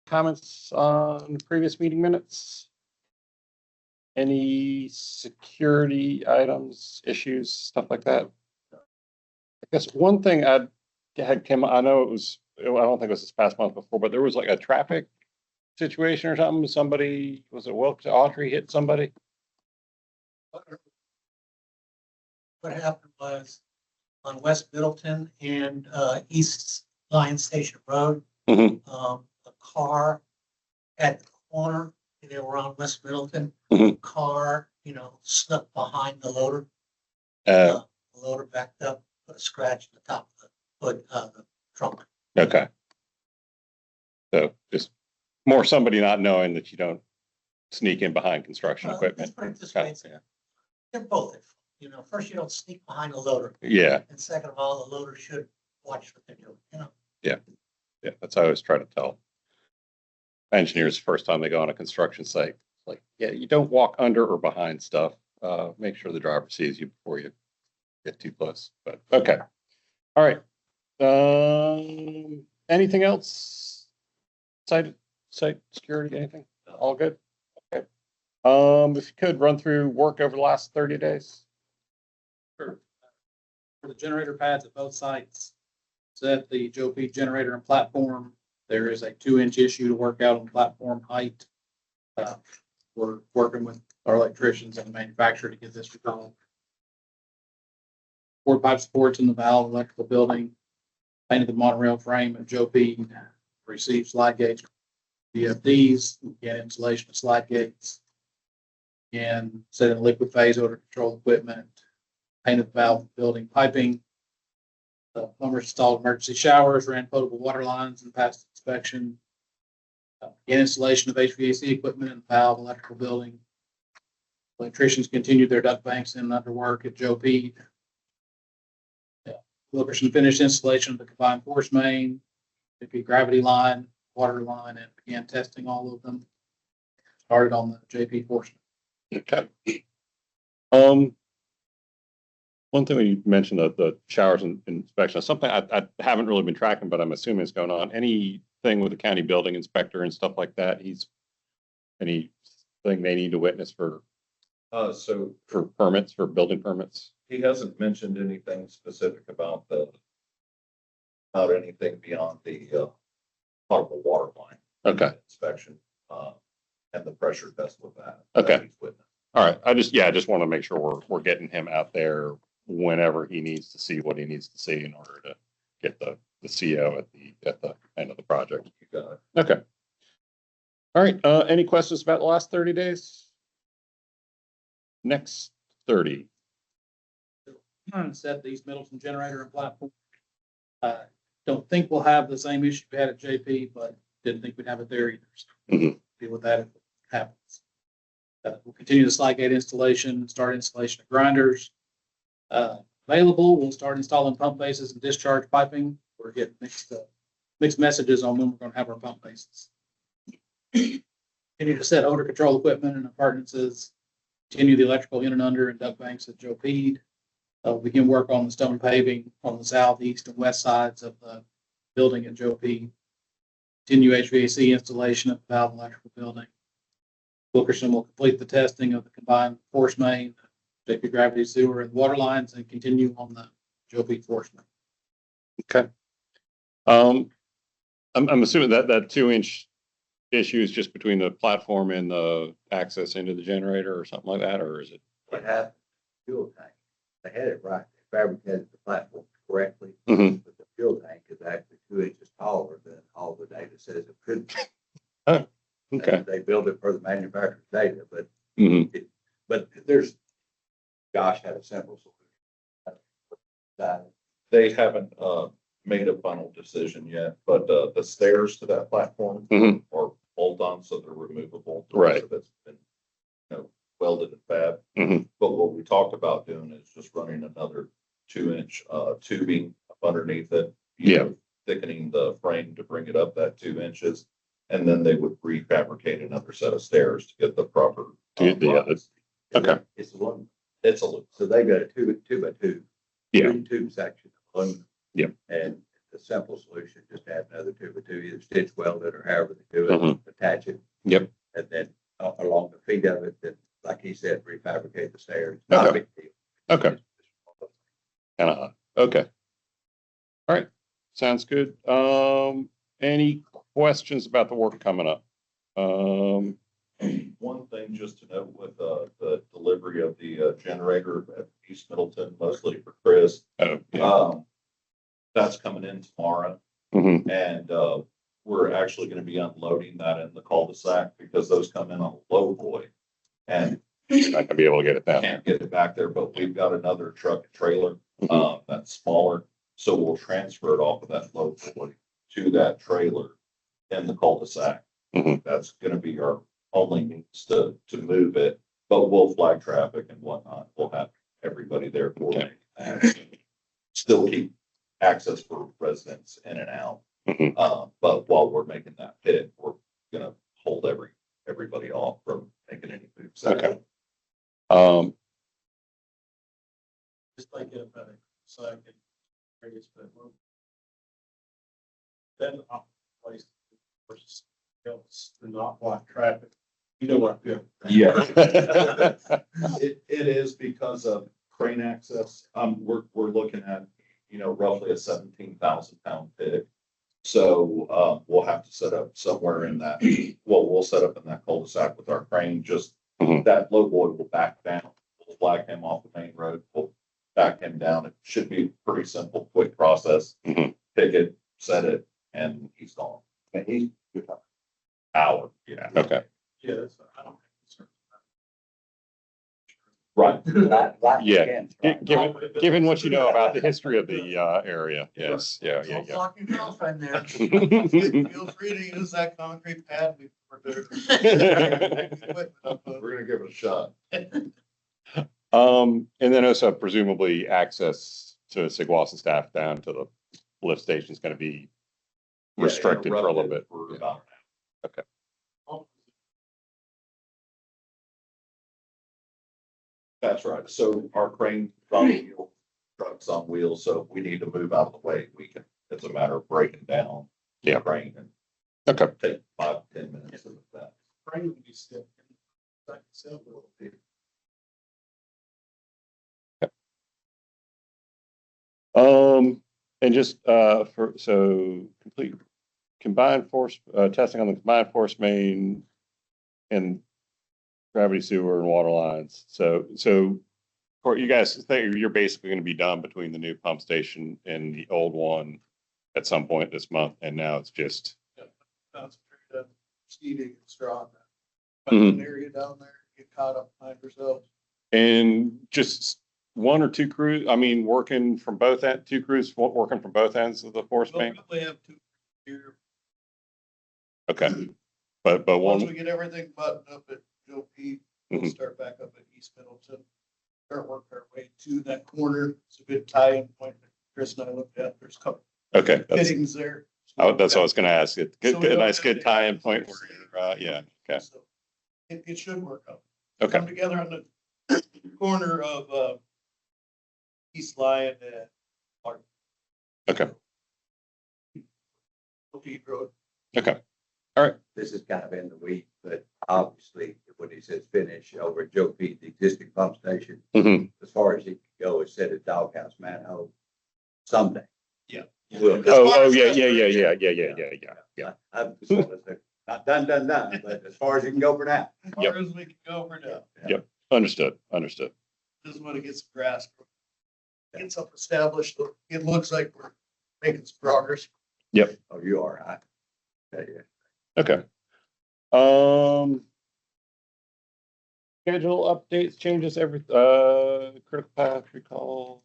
comments on previous meeting minutes? Any security items, issues, stuff like that? I guess one thing I know it was, I don't think it was this past month before, but there was like a traffic situation or something. Somebody, was it Wilkes, Audrey hit somebody? What happened was on West Middleton and East Lion Station Road, Mhm. a car at the corner, and they were on West Middleton. Mhm. Car, snuck behind the loader. Uh, The loader backed up, put a scratch in the top of the hood of the trunk. okay. So just more somebody not knowing that you don't sneak in behind construction equipment. Yeah. They're both. First, you don't sneak behind the loader. Yeah. And second of all, the loader should watch what they're doing. Yeah. Yeah. That's how I always try to tell engineers the first time they go on a construction site. Like, yeah, you don't walk under or behind stuff. Make sure the driver sees you before you get too close. But okay. All right. Anything else? Site security, anything? All good? Okay. If you could run through work over the last 30 days. For the generator pads at both sites, set the Joe P generator and platform. There is a 2-inch issue to work out on platform height. We're working with our electricians and the manufacturer to get this resolved. 4 pipe supports in the valve electrical building. Painted the monorail frame at Joe P. Received slide gates, VFDs, again installation of slide gates. And set in liquid phase odor control equipment. Painted the valve building piping. The plumber installed emergency showers, ran potable water lines and passed inspection. Again, installation of HVAC equipment in the valve electrical building. Electricians continued their duct banks in under work at Joe P. Wilkerson finished installation of the combined force main, the gravity line, water line, and began testing all of them. Started on the JP portion. Okay. One thing you mentioned, the showers and inspection, something I haven't really been tracking, but I'm assuming is going on. Anything with the county building inspector and stuff like that? Anything they need to witness for permits, for building permits? He hasn't mentioned anything specific about anything beyond the potable water line. Okay. Inspection, and the pressure test with that. Okay. All right. I just want to make sure we're getting him out there whenever he needs to see what he needs to see in order to get the CO at the end of the project. You got it. Okay. All right. Any questions about the last 30 days? Next 30. Set the East Middleton generator and platform. Don't think we'll have the same issue we had at JP, but didn't think we'd have it there either. So deal with that if it happens. We'll continue the slide gate installation, start installation of grinders. Available, we'll start installing pump bases and discharge piping. We're getting mixed messages on when we're going to have our pump bases. Continue to set odor control equipment and appurtenances. Continue the electrical in and under and duct banks at Joe P. Begin work on the stone paving on the south, east, and west sides of the building at Joe P. Continue HVAC installation of the valve electrical building. Wilkerson will complete the testing of the combined force main, JP gravity sewer, and water lines, and continue on the Joe P force main. Okay. I'm assuming that 2-inch issue is just between the platform and the access into the generator or something like that, or is it? What happened? Fuel tank. They had it right. They fabricated the platform correctly, but the fuel tank is actually 2 inches taller than all the data says it could be. Oh, okay. They built it for the manufacturer's data, but but there's Josh had a simple solution. They haven't made a final decision yet, but the stairs to that platform are bolt-on, so they're removable. Right. So that's been, welded and fab. But what we talked about doing is just running another 2-inch tubing up underneath it. Thickening the frame to bring it up that 2 inches, and then they would refabricate another set of stairs to get the proper. Okay. It's aluminum. It's aluminum. So they got a two by two. Yeah. Tube section of aluminum. Yeah. And the simple solution, just add another tube or two, either stitch weld it or however they do it, Mhm. attach it. Yep. And then along the feet of it, then, like he said, refabricate the stairs. Not a Okay. big deal. Okay. Kind of, okay. All right, sounds good. Any questions about the work coming up? One thing just to note with the delivery of the generator at East Middleton, mostly for Chris. Oh, yeah. That's coming in tomorrow, Mhm. and we're actually going to be unloading that in the cul-de-sac because those come in on a low boy. And You're not gonna be able to get it down there. can't get it back there, but we've got another truck and trailer, Mhm. that's smaller. So we'll transfer it off of that low boy to that trailer in the cul-de-sac. Mhm. That's gonna be our only means to move it, but we'll flag traffic and whatnot. We'll have everybody there coordinating that. Still keep access for residents in and out. Mhm. But while we're making that pit, we're gonna hold everybody off from making any moves. Okay. Just like it, so I can. Then place versus else to not block traffic. You know what? Yeah. It is because of crane access. We're looking at, roughly a 17,000 pound pit. So, we'll have to set up somewhere in that, we'll set up in that cul-de-sac with our crane, just Mhm. that low boy will back down. We'll flag him off the main road, we'll back him down. It should be pretty simple, quick process. Mhm. Pick it, set it, and he's gone. And he's, Hour, yeah. Okay. Yeah, that's, I don't. Right. Yeah. Given what you know about the history of the area, yes, yeah. Block your girlfriend there. Feel free to use that concrete pad before We're gonna give it a shot. And then also presumably access to Sigwassen staff down to the lift station is going to be restricted for a little bit. For Yeah. about Okay. That's right. So our crane on wheel, trucks on wheels, so if we need to move out of the way, we can, it's a matter of breaking down. the Yeah. Crane and Okay. take 5-10 minutes of that. Crane would be still. Like itself a little bit. And just complete combined force testing on the combined force main and gravity sewer and water lines. So for you guys think you're basically going to be done between the new pump station and the old one at some point this month, and now it's just concentrate on seeding and straw. Mhm. An area down there, get caught up behind yourselves. and just one or two crews. I mean, working from both two crews working from both ends of the force We'll main. probably have two here. Okay, but Once one. we get everything buttoned up at Joe P, we'll Mhm. start back up at East Middleton. Start working our way to that corner. It's a good tie-in point that Chris and I looked at. There's a couple Okay, fittings there. that's what I was going to ask. It So we good, don't nice, have good to- tie-in point where you're, yeah. Okay, So it should work out. okay, Come together on the corner of East Lyon and Clark. okay, Pete Road. okay. this is kind of in the week, but obviously, when he says finish over at Joe Pete, the existing pump station, Mhm. as far as he could go, is set a doghouse manhole someday. Yeah. We'll- Oh, yeah. I just want to say, not done, but as far as you can go for now. As far as we can go for now. Yep. Understood. Just want to get some grass. Get something established. It looks like we're making some progress. Oh, you are, right? Yeah. Okay. Schedule updates, changes, critical path recall.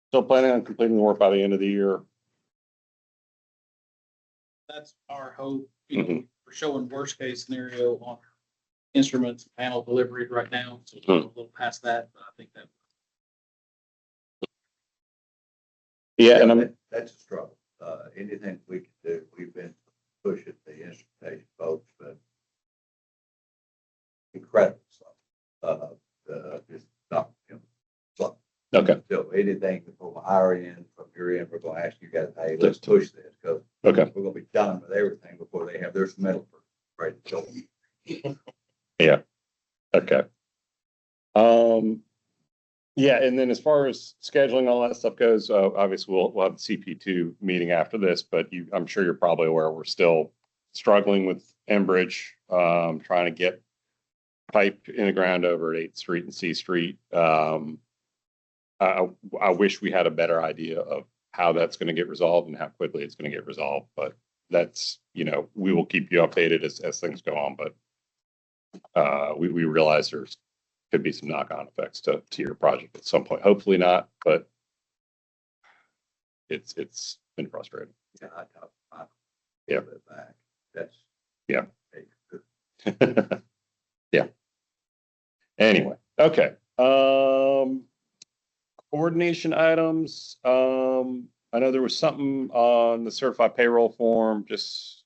Still planning on completing the work by the end of the year. That's our hope. We're showing worst case scenario on instruments, and panel delivery right now. So we're a little past that, but I think that. Yeah, and That's a struggle. Anything we can do, we've been pushing the instrumentation folks, but incredible stuff. Just not, slow. okay. So anything from our end, from your you're in, we're gonna ask you guys, hey, let's push this, because Okay. we're gonna be done with everything before they have their metal ready to go. Yeah. Okay. Yeah, and then as far as scheduling all that stuff goes, obviously we'll have the CP2 meeting after this, but I'm sure you're probably aware we're still struggling with Enbridge, trying to get pipe in the ground over at 8th Street and C Street. I wish we had a better idea of how that's going to get resolved and how quickly it's going to get resolved, but that's, we will keep you updated as things go on, but we realize there's could be some knock-on effects to your project at some point. Hopefully not, but it's been frustrating. Yeah, I talked about Yeah. back. That's Yeah. good. Yeah. Anyway, okay. Coordination items. I know there was something on the certified payroll form, just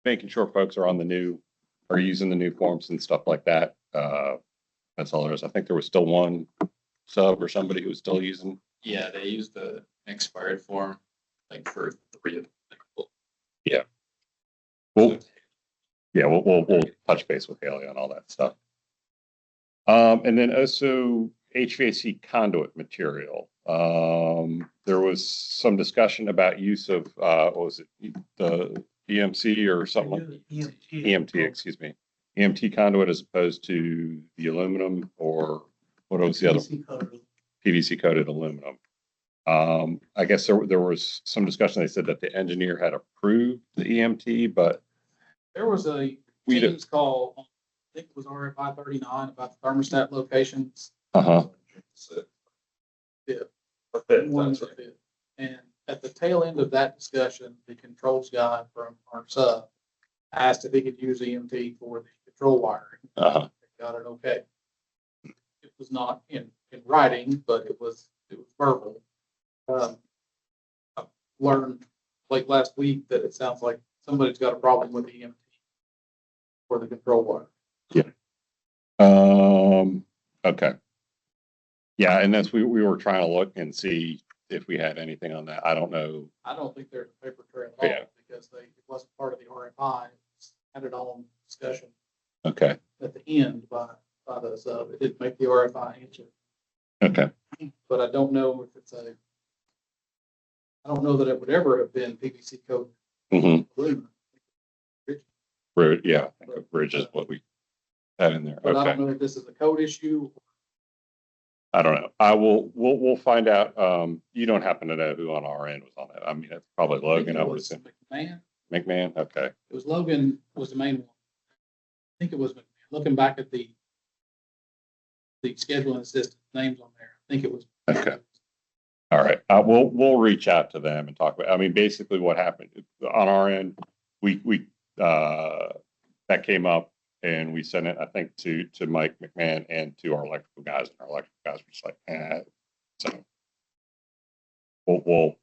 making sure folks are using the new forms and stuff like that. That's all there is. I think there was still one sub or somebody who was still using. Yeah, they used the expired form, like for 3 of them. Yeah. We'll touch base with Haley on all that stuff. And then also HVAC conduit material. There was some discussion about use of, what was it, the EMC or something? EMT, excuse me. EMT conduit as opposed to the aluminum, or what was the other? PVC coated aluminum. I guess there was some discussion. They said that the engineer had approved the EMT, but There was a Teams call, I think it was RFI 39 about the thermostat locations. uh-huh. And at the tail end of that discussion, the controls guy from our sub asked if he could use EMT for the control wiring. Uh-huh. Got it okay. It was not in writing, but it was verbal. I learned late last week that it sounds like somebody's got a problem with EMT for the control wire. Okay. Yeah, and that's we were trying to look and see if we had anything on that. I don't know. I don't think there's a paper trail at all Yeah. because it wasn't part of the RFI. It was added on discussion Okay. at the end by the sub. It didn't make the RFI answer. Okay. But I don't know if I don't know that it would ever have been PVC coated Mm-hmm. aluminum. Yeah, I think a bridge is what we had in there. But I Okay. don't know if this is a code issue. I don't know. We'll find out. You don't happen to know who on our end was on that. I mean, it's probably Logan, I would assume. McMahon. McMahon, okay. It was Logan was the main one. I think it was McMahon. Looking back at the scheduling system names on there, I think it was. Okay. All right. We'll reach out to them and talk about, I mean, basically what happened on our end, we that came up and we sent it, I think, to Mike McMahon and to our electrical guys, and our electrical guys were just like, so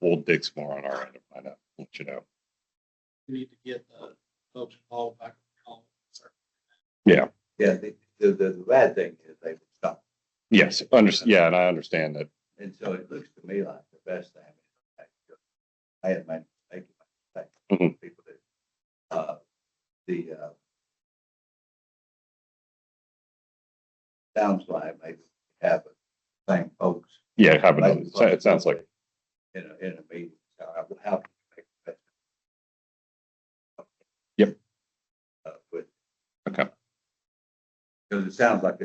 we'll dig some more on our end and find out, let you know. We need to get the folks involved back. Yeah. Yeah, the bad thing is they would stop. Yes. Yeah. And I understand that. And so it looks to me like the best thing is I had made a mistake. Mhm. People that, sounds like maybe have the same folks. Yeah. Maybe It sounds like. In a meeting, so I will have to make the best. Yep. Okay. Because it sounds like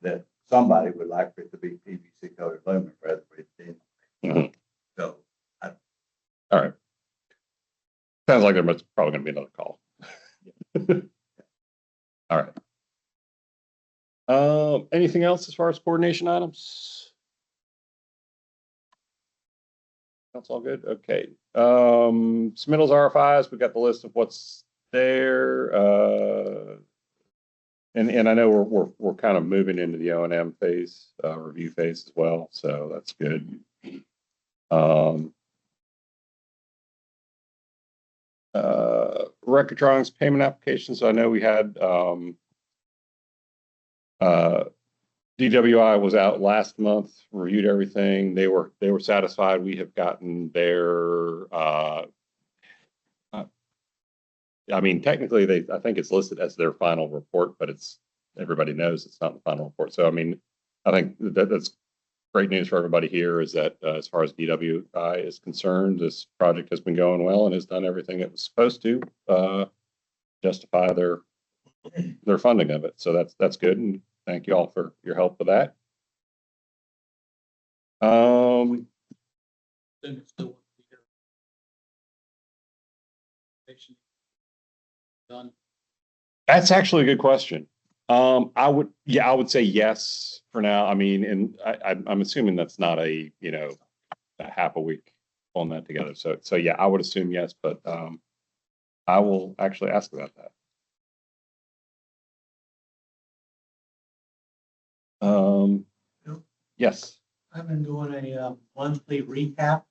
that somebody would like for it to be PVC coated aluminum rather than Mhm. So. All right. Sounds like there's probably going to be another call. All right. Anything else as far as coordination items? That's all good. Okay. Submittals RFIs. We got the list of what's there. And I know we're kind of moving into the O&M phase, review phase as well. So that's good. Record drawings, payment applications. I know we had, DWI was out last month, reviewed everything. They were satisfied. We have gotten their, I mean, technically I think it's listed as their final report, but everybody knows it's not the final report. So, I mean, I think that's great news for everybody here is that as far as DWI is concerned, this project has been going well and has done everything it was supposed to justify their funding of it. So that's good. And thank you all for your help with that. Then it's still done. That's actually a good question. I would say yes for now. I mean, and I'm assuming that's not a half a week pulling that together. So yeah, I would assume yes, but I will actually ask about that. Yes. I've been doing a monthly recap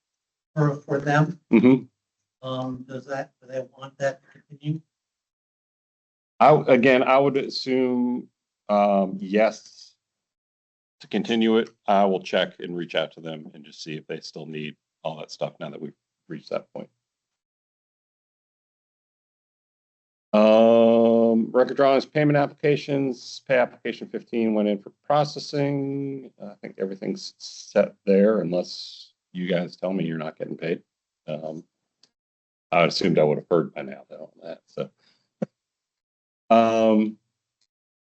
for them. Mm-hmm. Do they want that to continue? I would assume yes to continue it. I will check and reach out to them and just see if they still need all that stuff now that we've reached that point. Record drawings, payment applications, pay application 15 went in for processing. I think everything's set there unless you guys tell me you're not getting paid. I assumed I would have heard by now though on that. So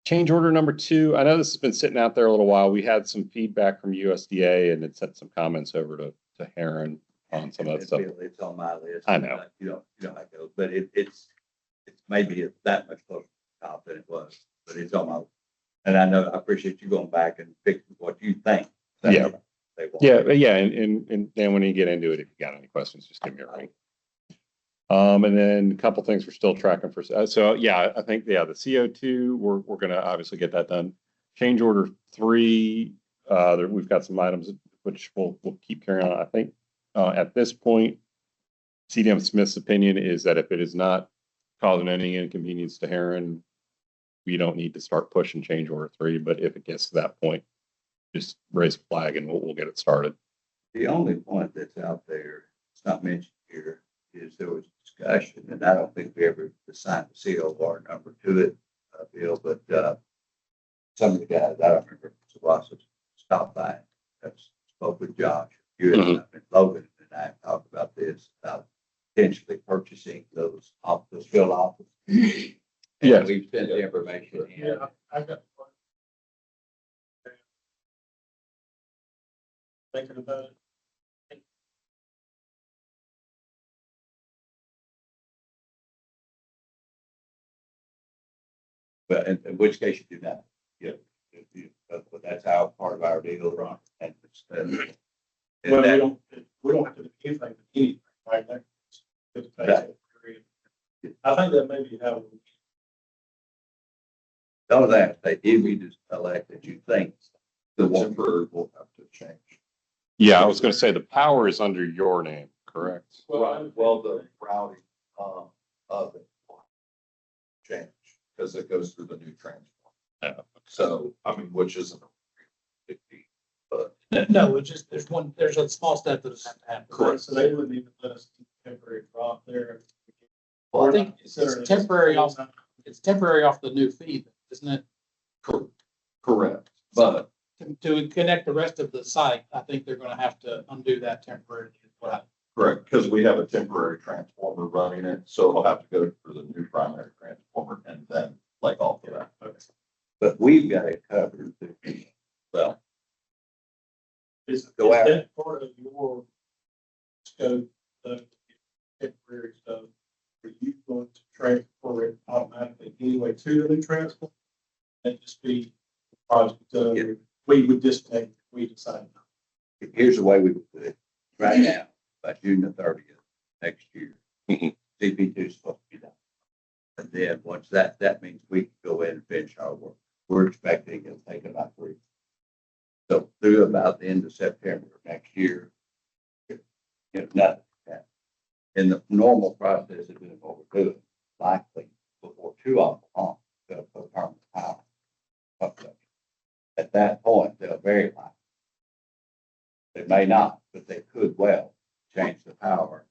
change order number 2. I know this has been sitting out there a little while. We had some feedback from USDA and it sent some comments over to Heron on some of that stuff. It's on my list. I know. You know how it goes, but it's maybe that much closer to the top than it was, but it's on my, and I know, I appreciate you going back and fixing what you think. Yeah. They want. Yeah. And then when you get into it, if you got any questions, just give me a ring. And then a couple things we're still tracking for. So yeah, I think, the CO2, we're going to obviously get that done. Change order 3, we've got some items which we'll keep carrying on. I think at this point, CDM Smith's opinion is that if it is not causing any inconvenience to Heron, we don't need to start pushing change order 3. But if it gets to that point, just raise a flag and we'll get it started. The only point that's out there, it's not mentioned here, is there was discussion, and I don't think we ever assigned the COR number to it, Bill, but some of the guys, I don't remember, Ross stopped by, that's spoke with Josh, you and Logan, and I talked about this, about potentially purchasing those field offices. Yes. We've sent the information in. Yeah, I got one. Thinking about it. But in which case you do not, but that's how part of our deal, right? And Well, that, we don't have to do anything with anything, right? Right. I think that maybe how. all that, if we just elect that you think The temporary will have to change. Yeah, I was going to say the power is under your name, correct? Right, well, the routing of it will change because it goes through the new transformer. Yeah. So, I mean, which isn't a big deal, but No, it's just, there's a small step that has to happen. Correct. So they wouldn't even let us keep temporary drop there. I think it's temporary off the new feed, isn't it? correct, but To connect the rest of the site, I think they're gonna have to undo that temporarily. correct, because we have a temporary transformer running it, so it'll have to go through the new primary transformer and then like off of that. Okay. but we've got it covered. Well, Is Go out. that part of your scope, the temporary stuff? Are you going to transfer it automatically anyway to the new transformer? And just be project, Yeah. we would disconnect, if we decide. here's the way we would do it. Right now, by June the 30th next year, Mhm. CP2 is supposed to be done. And then once that means we can go in and finish our work. We're expecting it'll take about 3. So through about the end of September next year, nothing. In the normal process of doing what we're doing, likely before too long, they'll put permanent power up there. at that point, they'll very likely. They may not, but they could well change the power,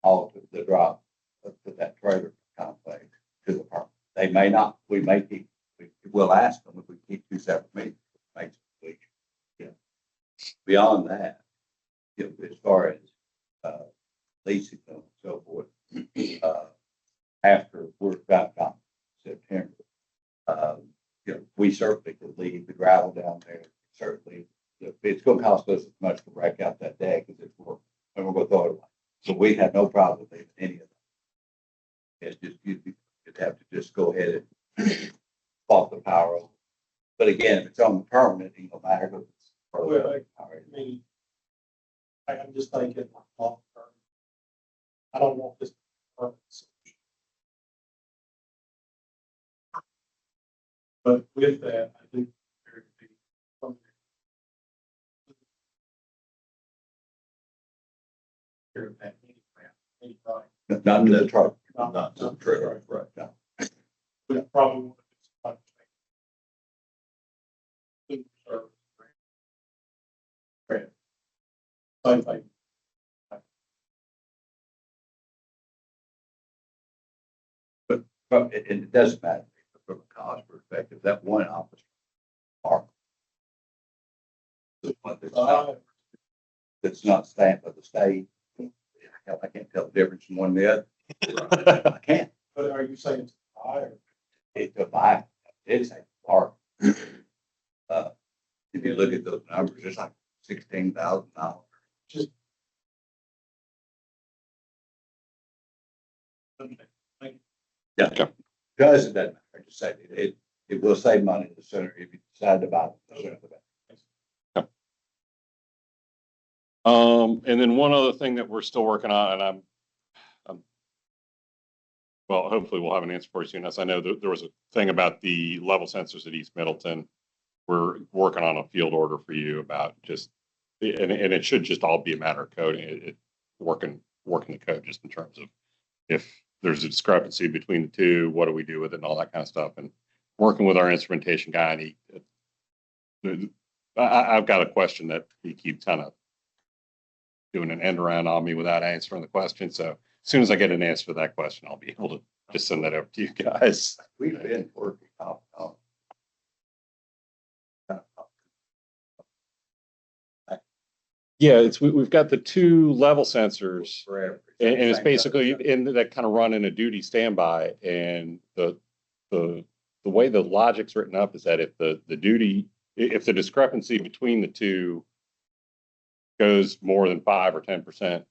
alter the drop of that trailer complex to the park. They may not, we may keep, we'll ask them if we keep 2 separate meters. Makes it leak. Yeah. Beyond that, as far as, leasing them and so forth, after we're about done September, we certainly could leave the gravel down there. Certainly, it's going to cost us as much to break out that deck as it's worth, and we're going to throw it away. So we have no problem leaving any of them. It's just you'd have to just go ahead and off the power over. But again, if it's on the permanent, it don't matter. Because it's Well, I mean, I'm just thinking long term. I don't want this. Permanent solution. But with that, I think there would be something. Here at that any time. not to the truck. Not to the trailer, right? No. We probably want to do some service. Same thing. But it doesn't matter from a cost perspective. That one office park. The one that's not stamped by the state. Hell, I can't tell the difference from one and the other. I can't. But are you saying it's higher? It's a park. If you look at those numbers, it's like $16,000. Just. Yeah. Because it doesn't matter. I just say it will save money the sooner if you decide to buy it, the sooner the better. And then one other thing that we're still working on, and well, hopefully we'll have an answer for you soon. As I know there was a thing about the level sensors at East Middleton. We're working on a field order for you about just, and it should just all be a matter of coding, working the code just in terms of if there's a discrepancy between the two, what do we do with it and all that kind of stuff. And working with our instrumentation guy, and I've got a question that he keeps kind of doing an end around on me without answering the question. So as soon as I get an answer to that question, I'll be able to just send that over to you guys. We've been working off. Yeah, we've got the 2 level sensors, Forever. and it's basically in that kind of run in a duty standby. And the way the logic's written up is that if the discrepancy between the two goes more than 5 or 10%,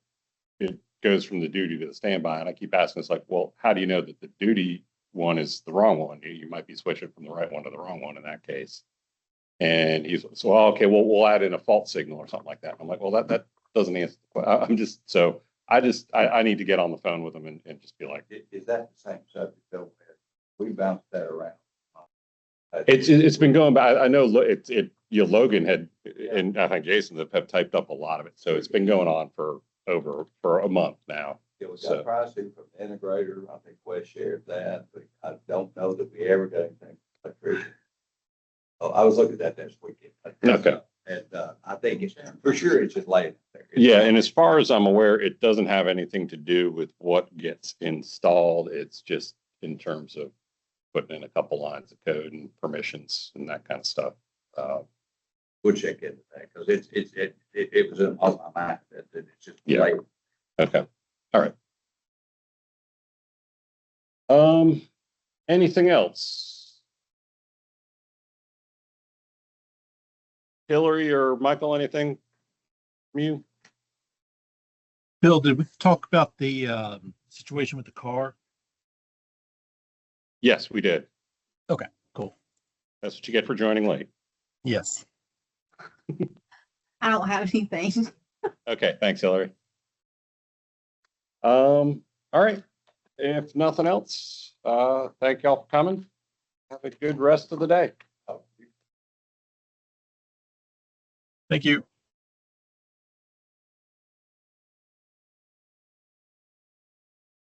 it goes from the duty to the standby. And I keep asking, it's like, well, how do you know that the duty one is the wrong one? You might be switching from the right one to the wrong one in that case. And he's so, okay, well, we'll add in a fault signal or something like that. I'm like, well, that doesn't answer the question. I need to get on the phone with him and just be like, Is that the same subject over there? We bounced that around. it's been going back. I know Logan had, and I think Jason have typed up a lot of it. So it's been going on for a month now. Yeah, we got pricing from the integrator. I think Wes shared that, but I don't know that we ever got anything from electrician. Oh, I was looking at that this weekend. Okay. And I think it's for sure it's just laying there. Yeah, and as far as I'm aware, it doesn't have anything to do with what gets installed. It's just in terms of putting in a couple lines of code and permissions and that kind of stuff. We'll check into that because it was on my mind that it's just late. Okay. All right. Anything else? Hillary or Michael, anything from you? Bill, did we talk about the situation with the car? Yes, we did. Okay, cool. That's what you get for joining late. Yes. I don't have anything. Okay, thanks, Hillary. All right. If nothing else, thank y'all for coming. Have a good rest of the day. Thank you.